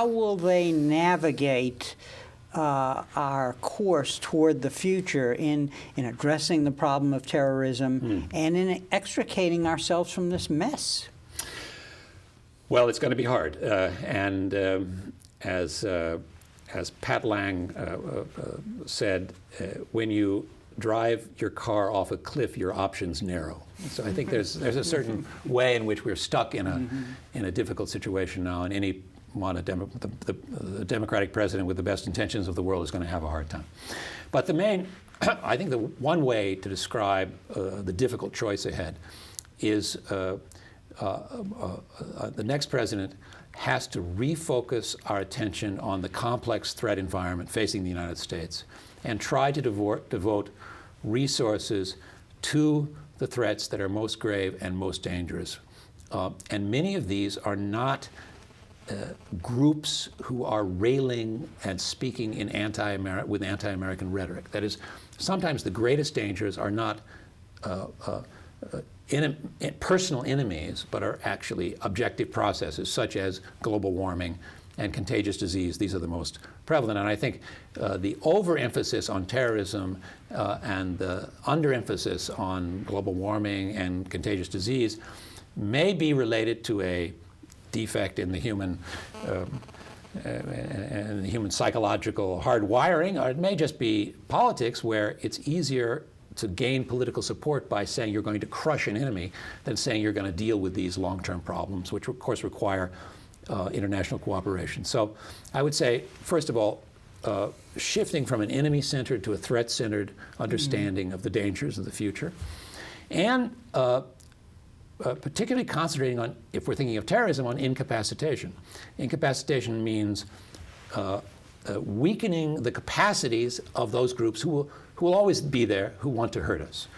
will they navigate our course toward the future in addressing the problem of terrorism and in extricating ourselves from this mess? Well, it's going to be hard. As Pat Lang said, when you drive your car off a cliff, your options narrow. So I think there's a certain way in which we're stuck in a difficult situation now, and any want the Democratic president with the best intentions of the world is going to have a hard time. But I think the one way to describe the difficult choice ahead is the next president has to refocus our attention on the complex threat environment facing the United States and try to devote resources to the threats that are most grave and most dangerous. And many of these are not groups who are railing and speaking in with anti-American rhetoric. That is, sometimes the greatest dangers are not personal enemies, but are actually objective processes, such as global warming and contagious disease. These are the most prevalent. And I think the overemphasis on terrorism and the underemphasis on global warming and contagious disease may be related to a defect in the human psychological hardwiring, or it may just be politics, where it's easier to gain political support by saying you're going to crush an enemy than saying you're going to deal with these long-term problems, which of course require international cooperation. So I would say, first of all, shifting from an enemy-centered to a threat-centered understanding of the dangers of the future, and particularly concentrating on, if we're thinking of terrorism, on incapacitation. Incapacitation means weakening the capacities of those groups who will always be there, who want to hurt us.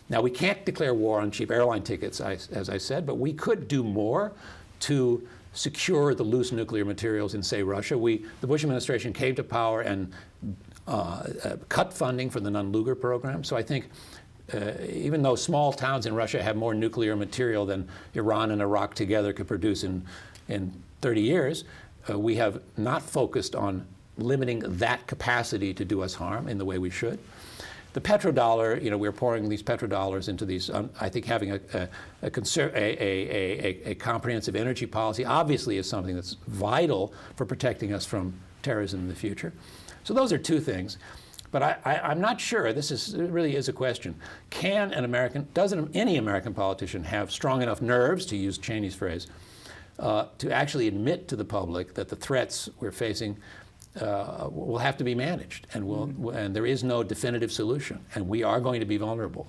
Now, we can't declare war on cheap airline tickets, as I said, but we could do more to secure the loose nuclear materials in, say, Russia. The Bush administration came to power and cut funding for the Nunn-Lugar program. So I think even though small towns in Russia have more nuclear material than Iran and Iraq together could produce in 30 years, we have not focused on limiting that capacity to do us harm in the way we should. The petrodollar, we're pouring these petrodollars into these. I think having a comprehensive energy policy obviously is something that's vital for protecting us from terrorism in the future. So those are two things. But I'm not sure. It really is a question. Does any American politician have strong enough nerves, to use Cheney's phrase, to actually admit to the public that the threats we're facing will have to be managed, and there is no definitive solution, and we are going to be vulnerable.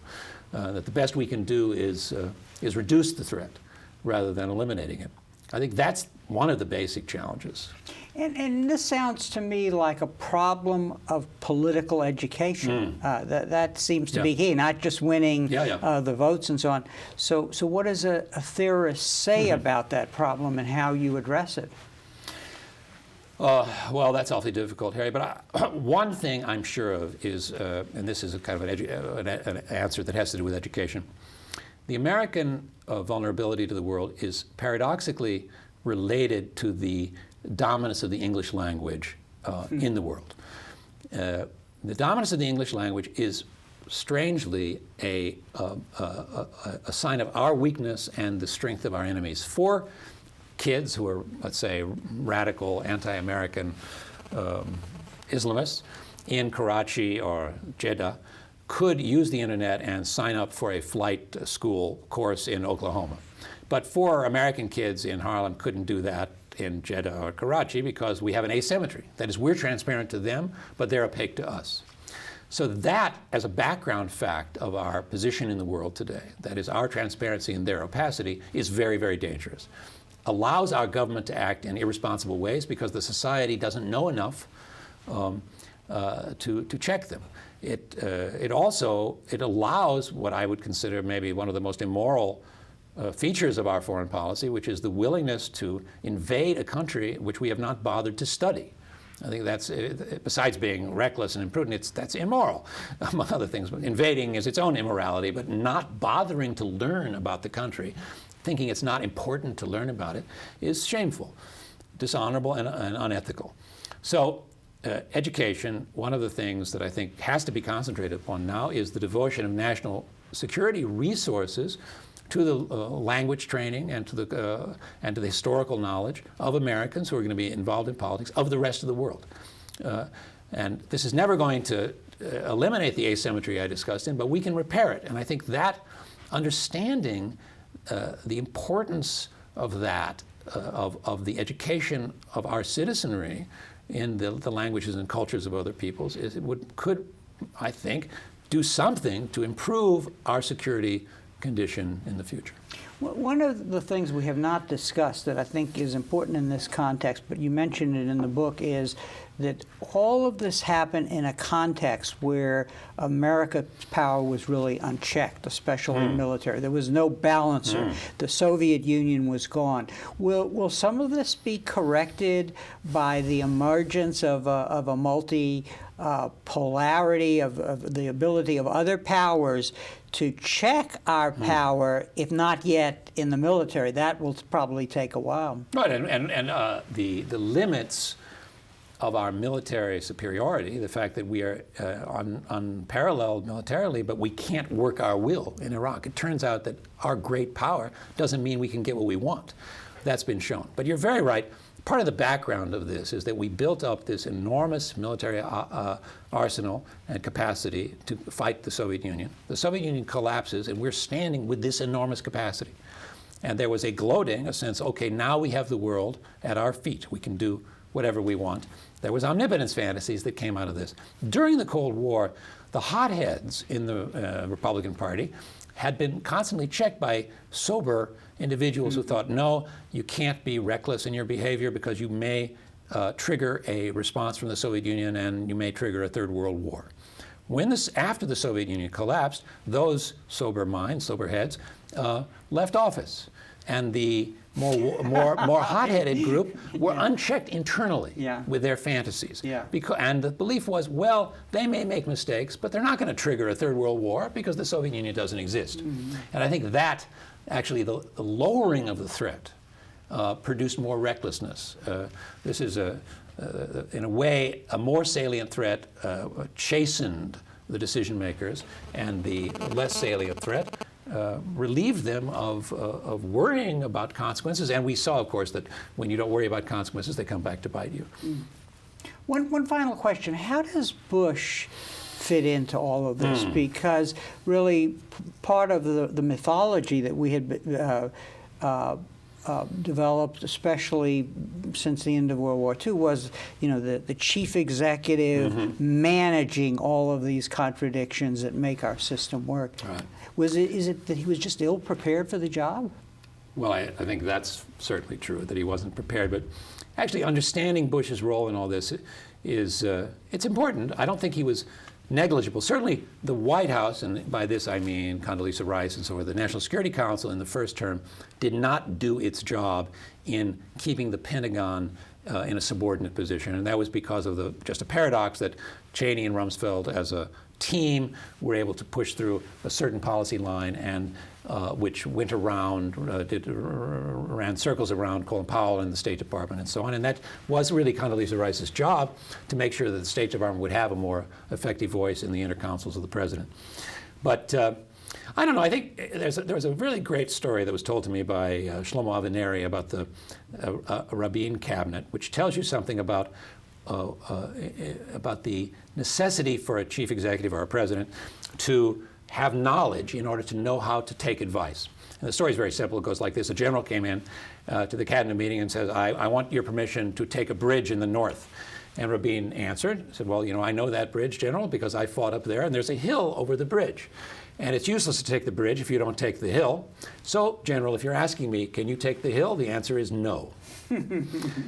That the best we can do is reduce the threat rather than eliminating it. I think that's one of the basic challenges. And this sounds to me like a problem of political education. That seems to be key, not just winning the votes and so on. So what does a theorist say about that problem and how you address it? Well, that's awfully difficult, Harry. But one thing I'm sure of is, and this is a kind of an answer that has to do with education, the American vulnerability to the world is paradoxically related to the dominance of the English language in the world. The dominance of the English language is strangely a sign of our weakness and the strength of our enemies. For kids who are, let's say, radical anti-American Islamists in Karachi or Jeddah could use the internet and sign up for a flight school course in Oklahoma. But for American kids in Harlem couldn't do that in Jeddah or Karachi because we have an asymmetry. That is, we're transparent to them, but they're opaque to us. So that, as a background fact of our position in the world today, that is, our transparency and their opacity, is very, very dangerous. Allows our government to act in irresponsible ways because the society doesn't know enough to check them. It allows what I would consider maybe one of the most immoral features of our foreign policy, which is the willingness to invade a country which we have not bothered to study. I think that's, besides being reckless and imprudent, that's immoral, among other things. Invading is its own immorality, but not bothering to learn about the country, thinking it's not important to learn about it, is shameful, dishonorable, and unethical. So education, one of the things that I think has to be concentrated upon now is the devotion of national security resources to the language training and to the historical knowledge of Americans who are going to be involved in politics of the rest of the world. And this is never going to eliminate the asymmetry I discussed but we can repair it. And I think that understanding the importance of that of the education of our citizenry in the languages and cultures of other peoples could, I think, do something to improve our security condition in the future. One of the things we have not discussed that I think is important in this context, but you mentioned it in the book, is that all of this happened in a context where America's power was really unchecked, especially military. There was no balancer. The Soviet Union was gone. Will some of this be corrected by the emergence of a multi-polarity, of the ability of other powers to check our power, if not yet in the military? That will probably take a while. Right, and the limits of our military superiority, the fact that we are unparalleled militarily, but we can't work our will in Iraq. It turns out that our great power doesn't mean we can get what we want. That's been shown. But you're very right. Part of the background of this is that we built up this enormous military arsenal and capacity to fight the Soviet Union. The Soviet Union collapses, and we're standing with this enormous capacity. And there was a gloating, a sense, okay, now we have the world at our feet. We can do whatever we want. There was omnipotence fantasies that came out of this. During the Cold War, the hotheads in the Republican Party had been constantly checked by sober individuals who thought, no, you can't be reckless in your behavior because you may trigger a response from the Soviet Union and you may trigger a Third World War. After the Soviet Union collapsed, those sober minds, sober heads, left office. And the more hot-headed group were unchecked internally with their fantasies. And the belief was, well, they may make mistakes, but they're not going to trigger a Third World War because the Soviet Union doesn't exist. And I think that, actually, the lowering of the threat produced more recklessness. This is, in a way, a more salient threat chastened the decision makers, and the less salient threat relieved them of worrying about consequences. And we saw, of course, that when you don't worry about consequences, they come back to bite you. One final question. How does Bush fit into all of this? Because really part of the mythology that we had developed, especially since the end of World War II, was, the chief executive managing all of these contradictions that make our system work. Right. Is it that he was just ill prepared for the job? Well, I think that's certainly true, that he wasn't prepared. But actually, understanding Bush's role in all this is it's important. I don't think he was negligible. Certainly, the White House, and by this I mean Condoleezza Rice and so forth, the National Security Council in the first term did not do its job in keeping the Pentagon in a subordinate position. And that was because of just a paradox that Cheney and Rumsfeld, as a team, were able to push through a certain policy line, and which went around, ran circles around Colin Powell and the State Department and so on. And that was really Condoleezza Rice's job, to make sure that the State Department would have a more effective voice in the inner councils of the president. But I don't know. I think there was a really great story that was told to me by Shlomo Avineri about the Rabin cabinet, which tells you something about the necessity for a chief executive or a president to have knowledge in order to know how to take advice. And the story is very simple. It goes like this. A general came in to the cabinet meeting and says, I want your permission to take a bridge in the north. And Rabin answered, said, well, I know that bridge, General, because I fought up there, and there's a hill over the bridge. And it's useless to take the bridge if you don't take the hill. So, General, if you're asking me, can you take the hill? The answer is no.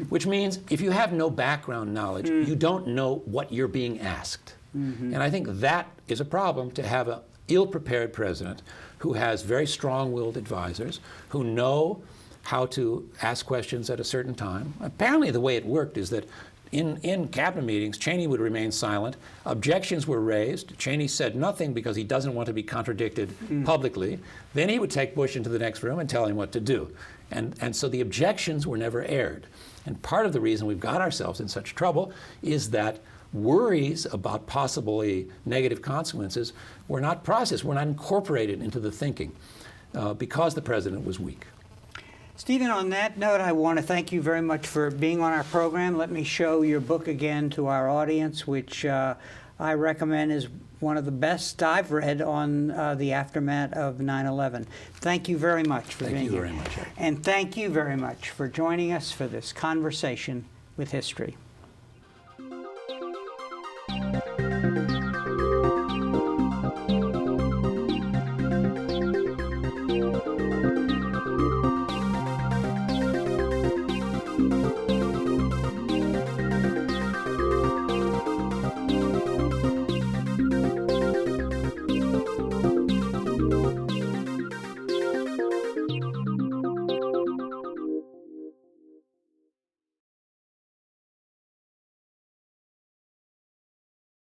Which means if you have no background knowledge, you don't know what you're being asked. And I think that is a problem, to have an ill-prepared president who has very strong-willed advisors who know how to ask questions at a certain time. Apparently the way it worked is that in cabinet meetings, Cheney would remain silent. Objections were raised. Cheney said nothing because he doesn't want to be contradicted publicly. Then he would take Bush into the next room and tell him what to do. And so the objections were never aired. And part of the reason we've got ourselves in such trouble is that worries about possibly negative consequences were not processed, were not incorporated into the thinking because the president was weak. Stephen, on that note, I want to thank you very much for being on our program. Let me show your book again to our audience, which I recommend is one of the best I've read on the aftermath of 9/11. Thank you very much for being here. Thank you very much, Eric. And thank you very much for joining us for this conversation with history.